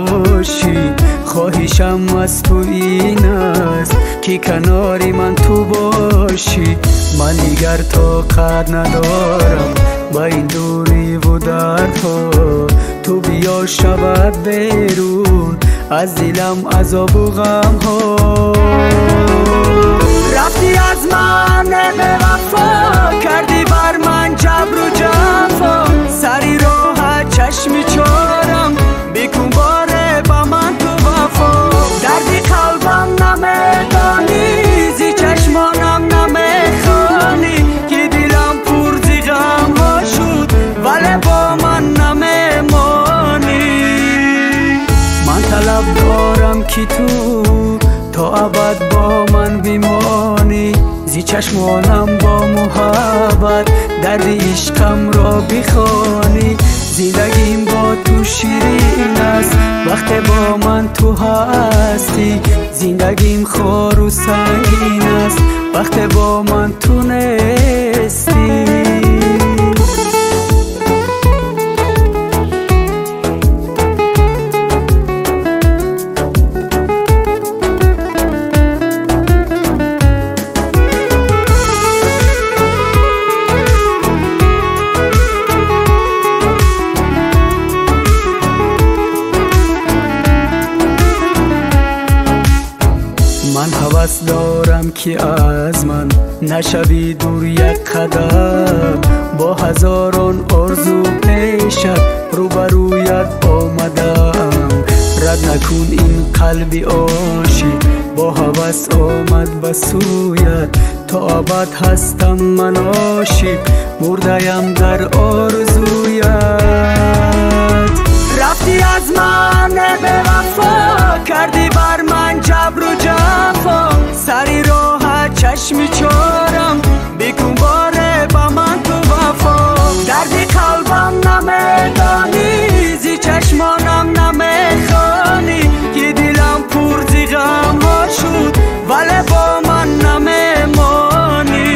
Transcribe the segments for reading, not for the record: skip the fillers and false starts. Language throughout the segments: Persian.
باشی. خواهشم از تو این است که کناری من تو باشی. من دیگر طاقت ندارم با این دوری و دردها. تو بیا شود بیرون از دلم عذاب و غم ها. رفتی از من به وفا، کردی بر من جبر و جفا. سری راحت چشمی چارم بکن باره با من تو وفا. دردی قلبم نمیدانی، زی چشمانم نمیخوانی که دلم پر زی غم ها شد ولی با من نمیمانی. من طلب دارم که تو تا ابد با من بمانی. زی چشمانم با محبت درد عشقم را بخوانی. زندگیم با تو شیرین است وقت با من تو هستی. زندگیم خار و سنگین است وقت با من تو نیستی. من هوس دارم که از من نشوی دور یک قدم. با هزاران آرزو پیشت روبرویت آمدم. رد نکن این قلبی عاشق با هوس آمد به سویت. تا ابد هستم من عاشق مرده‌ام در آرزویت. رفتی از من به وفا، کردی بر من جبر و جفا. سری راحت چشمی چارم بکن باره با من تو وفا. دردی قلبم نمیدانی، زی چشمانم نمیخوانی که دلم پر زی غم ها شد ولی با من نمیمانی.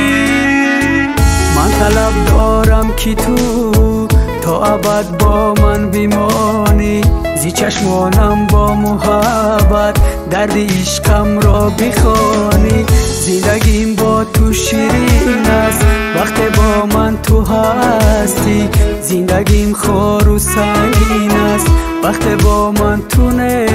من طلب دارم که تو تا ابد با من بمانی. زی چشمانم با محبت درد عشقم را بخوانی. زندگیم با تو شیرین است وقت با من تو هستی. زندگیم خار و سنگین است وقت با من تو نیستی.